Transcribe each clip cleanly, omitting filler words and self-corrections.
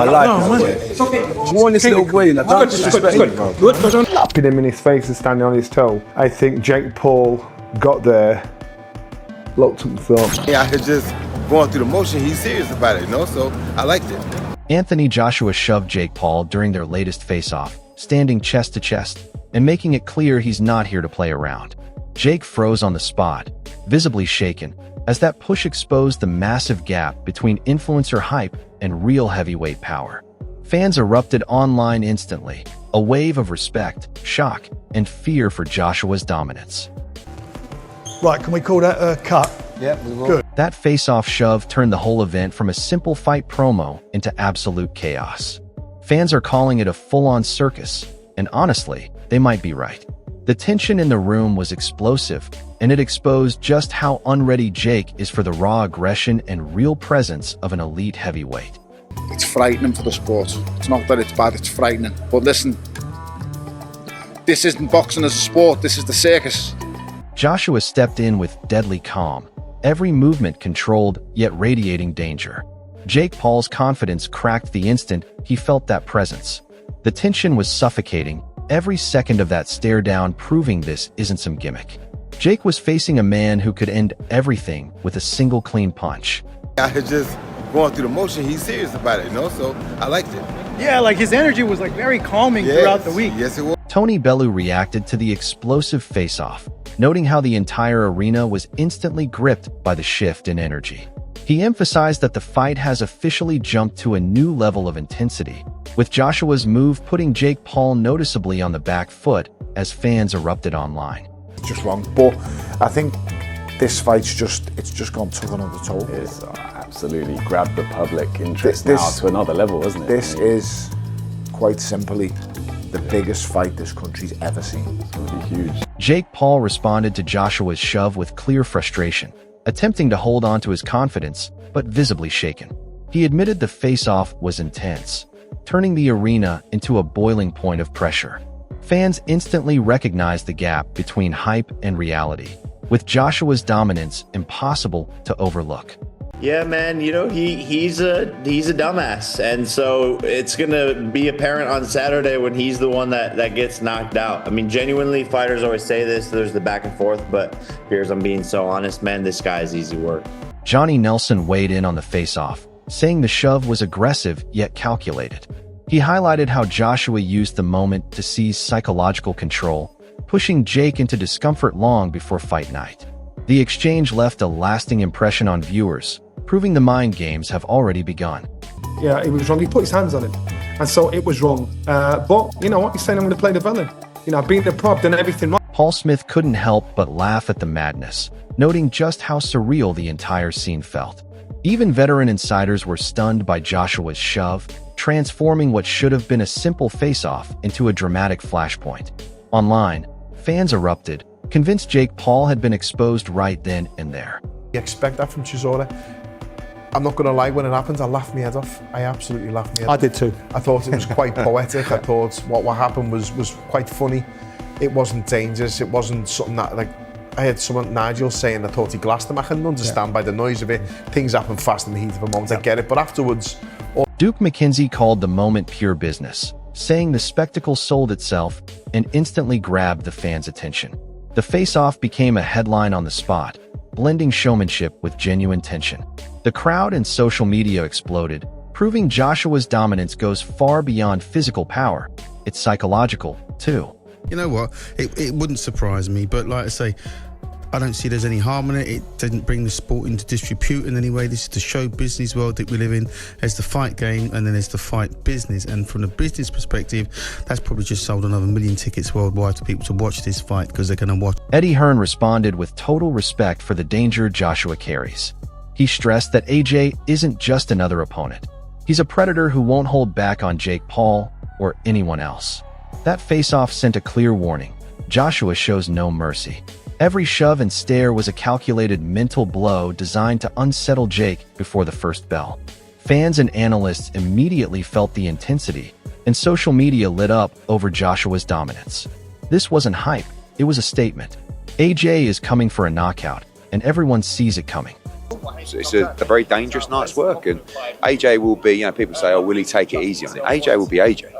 my life. Warn this little boy, don't disrespect him, bro. Slapping him in his face and standing on his toe. I think Jake Paul got there, looked and thought. Yeah, I was just going through the motion. He's serious about it, you know, so I liked it. Anthony Joshua shoved Jake Paul during their latest face-off, standing chest to chest, and making it clear he's not here to play around. Jake froze on the spot, visibly shaken, as that push exposed the massive gap between influencer hype and real heavyweight power. Fans erupted online instantly, a wave of respect, shock, and fear for Joshua's dominance. Right, can we call that a cut? Yeah, we will. Good. That face-off shove turned the whole event from a simple fight promo into absolute chaos. Fans are calling it a full-on circus, and honestly, they might be right. The tension in the room was explosive, and it exposed just how unready Jake is for the raw aggression and real presence of an elite heavyweight. It's frightening for the sport. It's not that it's bad, it's frightening. But listen, this isn't boxing as a sport, this is the circus. Joshua stepped in with deadly calm, every movement controlled yet radiating danger. Jake Paul's confidence cracked the instant he felt that presence. The tension was suffocating, every second of that stare down proving this isn't some gimmick. Jake was facing a man who could end everything with a single clean punch. I was just going through the motion. He's serious about it, you know, so I liked it. Yeah, like his energy was like very calming throughout the week. Yes, it was. Tony Bellew reacted to the explosive face-off, noting how the entire arena was instantly gripped by the shift in energy. He emphasized that the fight has officially jumped to a new level of intensity, with Joshua's move putting Jake Paul noticeably on the back foot as fans erupted online. It's just wrong, but I think this fight's just gone took another toll. It's absolutely grabbed the public interest now to another level, isn't it? This is quite simply the biggest fight this country's ever seen. It's going to be huge. Jake Paul responded to Joshua's shove with clear frustration, attempting to hold on to his confidence, but visibly shaken. He admitted the face-off was intense, turning the arena into a boiling point of pressure. Fans instantly recognized the gap between hype and reality, with Joshua's dominance impossible to overlook. Yeah, man, you know, he's a dumbass, and so it's gonna be apparent on Saturday when he's the one that gets knocked out. I mean, genuinely, fighters always say this, there's the back and forth, but here's, I'm being so honest, man, this guy is easy work. Johnny Nelson weighed in on the face-off, saying the shove was aggressive yet calculated. He highlighted how Joshua used the moment to seize psychological control, pushing Jake into discomfort long before fight night. The exchange left a lasting impression on viewers, proving the mind games have already begun. Yeah, he was wrong. He put his hands on him, and so it was wrong. But you know what? He's saying I'm going to play the villain. You know, being the prop, done everything right. Paul Smith couldn't help but laugh at the madness, noting just how surreal the entire scene felt. Even veteran insiders were stunned by Joshua's shove, transforming what should have been a simple face-off into a dramatic flashpoint. Online, fans erupted, convinced Jake Paul had been exposed right then and there. You expect that from Chisora. I'm not going to lie, when it happens, I laughed my head off. I absolutely laughed my head off. I did too. I thought it was quite poetic. I thought what happened was quite funny. It wasn't dangerous. It wasn't something that, like, I had someone, Nigel, saying I thought he glassed him. I can understand by the noise of it. Things happen fast in the heat of a moment. I get it. But afterwards... Duke McKenzie called the moment pure business, saying the spectacle sold itself and instantly grabbed the fans' attention. The face-off became a headline on the spot, blending showmanship with genuine tension. The crowd and social media exploded, proving Joshua's dominance goes far beyond physical power. It's psychological, too. You know what? It wouldn't surprise me, but like I say, I don't see there's any harm in it. It didn't bring the sport into disrepute in any way. This is the show business world that we live in. There's the fight game and then there's the fight business. And from the business perspective, that's probably just sold another 1 million tickets worldwide to people to watch this fight because they're going to watch. Eddie Hearn responded with total respect for the danger Joshua carries. He stressed that AJ isn't just another opponent. He's a predator who won't hold back on Jake Paul or anyone else. That face-off sent a clear warning. Joshua shows no mercy. Every shove and stare was a calculated mental blow designed to unsettle Jake before the first bell. Fans and analysts immediately felt the intensity, and social media lit up over Joshua's dominance. This wasn't hype, it was a statement. AJ is coming for a knockout, and everyone sees it coming. it's a very dangerous night's work. And AJ will be, you know, people say, oh, will he take it easy on it? AJ will be AJ.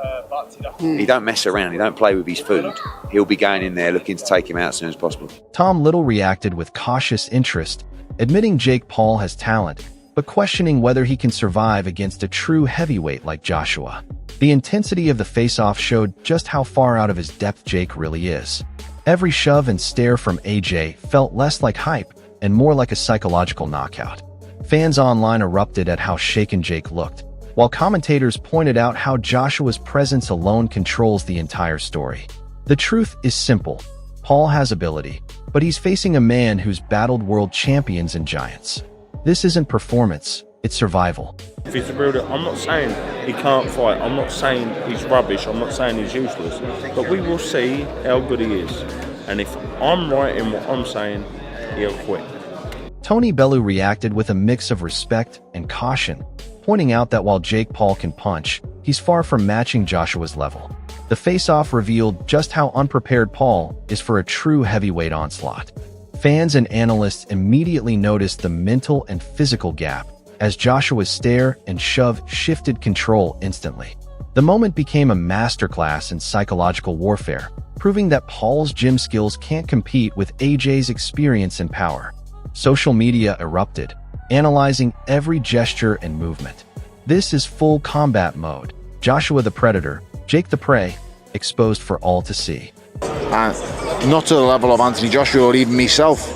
He don't mess around. He don't play with his food. He'll be going in there looking to take him out as soon as possible. Tom Little reacted with cautious interest, admitting Jake Paul has talent, but questioning whether he can survive against a true heavyweight like Joshua. The intensity of the face-off showed just how far out of his depth Jake really is. Every shove and stare from AJ felt less like hype and more like a psychological knockout. Fans online erupted at how shaken Jake looked, while commentators pointed out how Joshua's presence alone controls the entire story. The truth is simple. Paul has ability, but he's facing a man who's battled world champions and giants. This isn't performance, it's survival. If he's a real, I'm not saying he can't fight, I'm not saying he's rubbish, I'm not saying he's useless, but we will see how good he is. And if I'm right in what I'm saying, he'll quit. Tony Bellew reacted with a mix of respect and caution, pointing out that while Jake Paul can punch, he's far from matching Joshua's level. The face-off revealed just how unprepared Paul is for a true heavyweight onslaught. Fans and analysts immediately noticed the mental and physical gap as Joshua's stare and shove shifted control instantly. The moment became a masterclass in psychological warfare, proving that Paul's gym skills can't compete with AJ's experience and power. Social media erupted, analyzing every gesture and movement. This is full combat mode. Joshua the Predator, Jake the Prey, exposed for all to see. Not to the level of Anthony Joshua or even myself,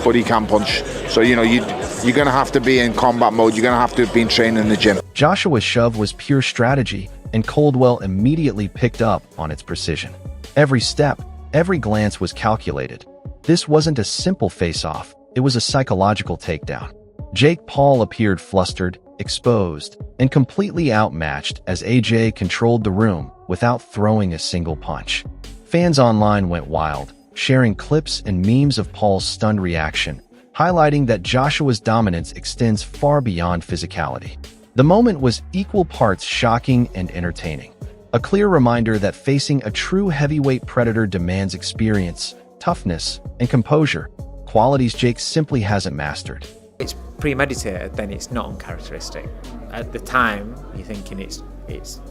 but he can punch. So, you know, you're going to have to be in combat mode. You're going to have to have been trained in the gym. Joshua's shove was pure strategy, and Coldwell immediately picked up on its precision. Every step, every glance was calculated. This wasn't a simple face-off. It was a psychological takedown. Jake Paul appeared flustered, exposed, and completely outmatched as AJ controlled the room without throwing a single punch. Fans online went wild, sharing clips and memes of Paul's stunned reaction, highlighting that Joshua's dominance extends far beyond physicality. The moment was equal parts shocking and entertaining. A clear reminder that facing a true heavyweight predator demands experience, toughness, and composure, qualities Jake simply hasn't mastered. It's premeditated, then it's not uncharacteristic. At the time, you're thinking it's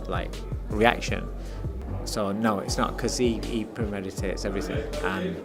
like reaction. So no, it's not, because he premeditates everything, and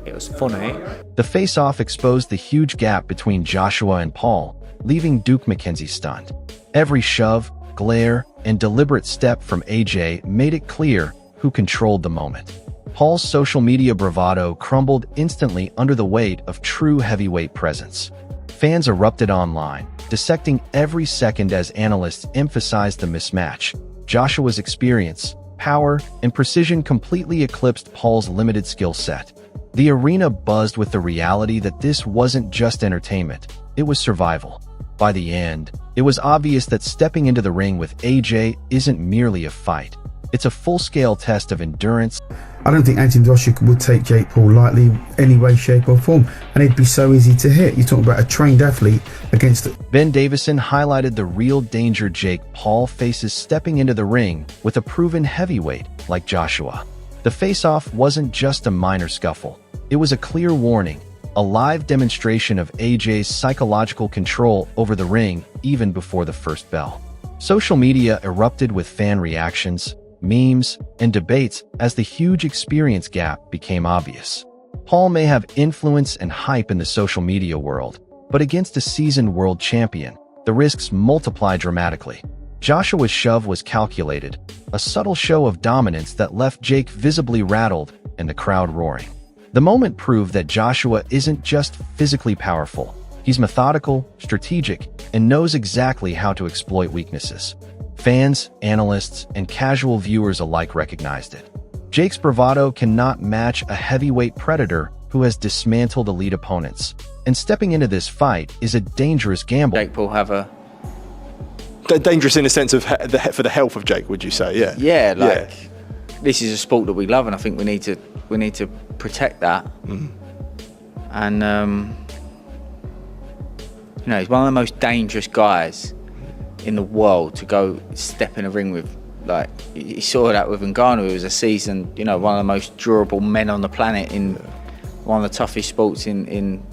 it was funny. The face-off exposed the huge gap between Joshua and Paul, leaving Duke McKenzie stunned. Every shove, glare, and deliberate step from AJ made it clear who controlled the moment. Paul's social media bravado crumbled instantly under the weight of true heavyweight presence. Fans erupted online, dissecting every second as analysts emphasized the mismatch. Joshua's experience, power, and precision completely eclipsed Paul's limited skill set. The arena buzzed with the reality that this wasn't just entertainment, it was survival. By the end, it was obvious that stepping into the ring with AJ isn't merely a fight. It's a full-scale test of endurance. I don't think Anthony Joshua would take Jake Paul lightly any way, shape or form, and it'd be so easy to hit. You're talking about a trained athlete against it. Ben Davison highlighted the real danger Jake Paul faces stepping into the ring with a proven heavyweight like Joshua. The face-off wasn't just a minor scuffle. It was a clear warning, a live demonstration of AJ's psychological control over the ring even before the first bell. Social media erupted with fan reactions, memes, and debates as the huge experience gap became obvious. Paul may have influence and hype in the social media world, but against a seasoned world champion, the risks multiply dramatically. Joshua's shove was calculated, a subtle show of dominance that left Jake visibly rattled and the crowd roaring. The moment proved that Joshua isn't just physically powerful. He's methodical, strategic, and knows exactly how to exploit weaknesses. Fans, analysts, and casual viewers alike recognized it. Jake's bravado cannot match a heavyweight predator who has dismantled elite opponents, and stepping into this fight is a dangerous gamble. Jake Paul have a... Dangerous in the sense of for the health of Jake, would you say? Yeah. Yeah, like this is a sport that we love, and I think we need to protect that. And you know, he's one of the most dangerous guys in the world to go step in a ring with. Like, you saw that with Ngannou, who was a seasoned, you know, one of the most durable men on the planet in one of the toughest sports in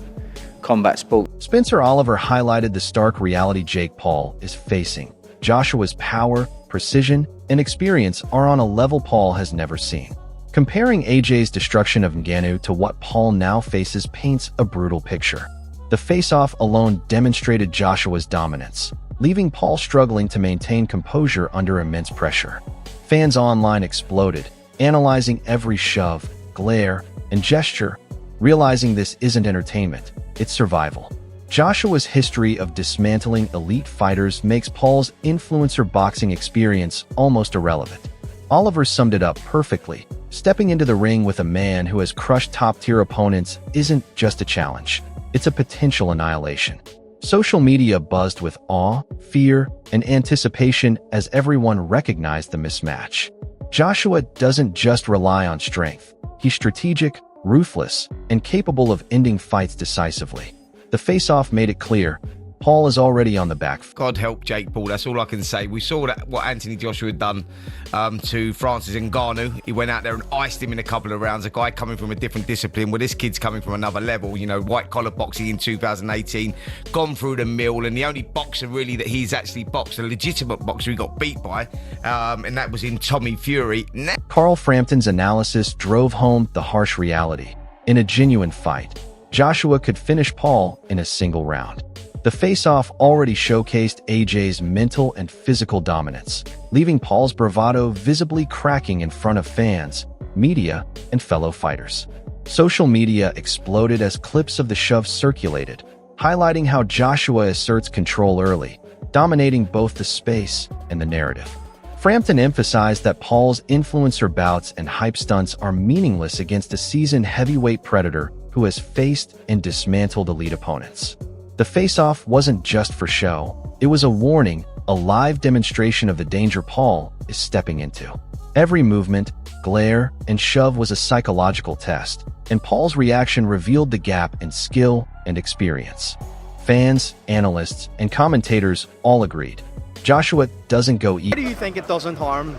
combat sport. Spencer Oliver highlighted the stark reality Jake Paul is facing. Joshua's power, precision, and experience are on a level Paul has never seen. Comparing AJ's destruction of Ngannou to what Paul now faces paints a brutal picture. The face-off alone demonstrated Joshua's dominance, leaving Paul struggling to maintain composure under immense pressure. Fans online exploded, analyzing every shove, glare, and gesture, realizing this isn't entertainment, it's survival. Joshua's history of dismantling elite fighters makes Paul's influencer boxing experience almost irrelevant. Oliver summed it up perfectly. Stepping into the ring with a man who has crushed top-tier opponents isn't just a challenge, it's a potential annihilation. Social media buzzed with awe, fear, and anticipation as everyone recognized the mismatch. Joshua doesn't just rely on strength. He's strategic, ruthless, and capable of ending fights decisively. The face-off made it clear, Paul is already on the back foot. God help Jake Paul, that's all I can say. We saw that what Anthony Joshua had done to Francis Ngannou. He went out there and iced him in a couple of rounds. A guy coming from a different discipline. Well, this kid's coming from another level. You know, white-collar boxing in 2018, gone through the mill, and the only boxer really that he's actually boxed, a legitimate boxer he got beat by, and that was in Tommy Fury. Carl Frampton's analysis drove home the harsh reality. In a genuine fight, Joshua could finish Paul in a single round. The face-off already showcased AJ's mental and physical dominance, leaving Paul's bravado visibly cracking in front of fans, media, and fellow fighters. Social media exploded as clips of the shove circulated, highlighting how Joshua asserts control early, dominating both the space and the narrative. Frampton emphasized that Paul's influencer bouts and hype stunts are meaningless against a seasoned heavyweight predator who has faced and dismantled elite opponents. The face-off wasn't just for show, it was a warning, a live demonstration of the danger Paul is stepping into. Every movement, glare, and shove was a psychological test, and Paul's reaction revealed the gap in skill and experience. Fans, analysts, and commentators all agreed. Joshua doesn't go easy. Why do you think it doesn't harm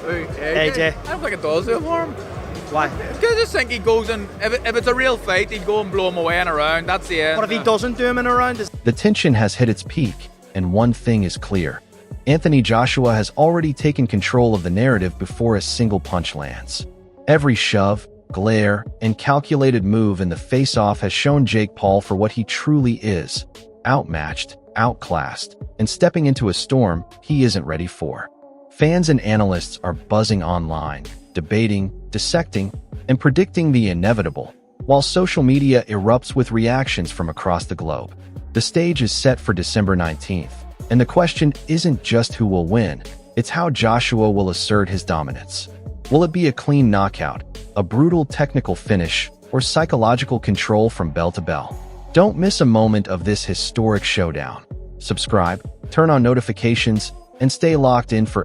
AJ? I don't think it does harm. Why? Because I just think he goes and if it's a real fight, he'd go and blow him away in a round. That's the end. What if he doesn't do him in a round? The tension has hit its peak, and one thing is clear. Anthony Joshua has already taken control of the narrative before a single punch lands. Every shove, glare, and calculated move in the face-off has shown Jake Paul for what he truly is: outmatched, outclassed, and stepping into a storm he isn't ready for. Fans and analysts are buzzing online, debating, dissecting, and predicting the inevitable, while social media erupts with reactions from across the globe. The stage is set for December 19th, and the question isn't just who will win, it's how Joshua will assert his dominance. Will it be a clean knockout, a brutal technical finish, or psychological control from bell to bell? Don't miss a moment of this historic showdown. Subscribe, turn on notifications, and stay locked in for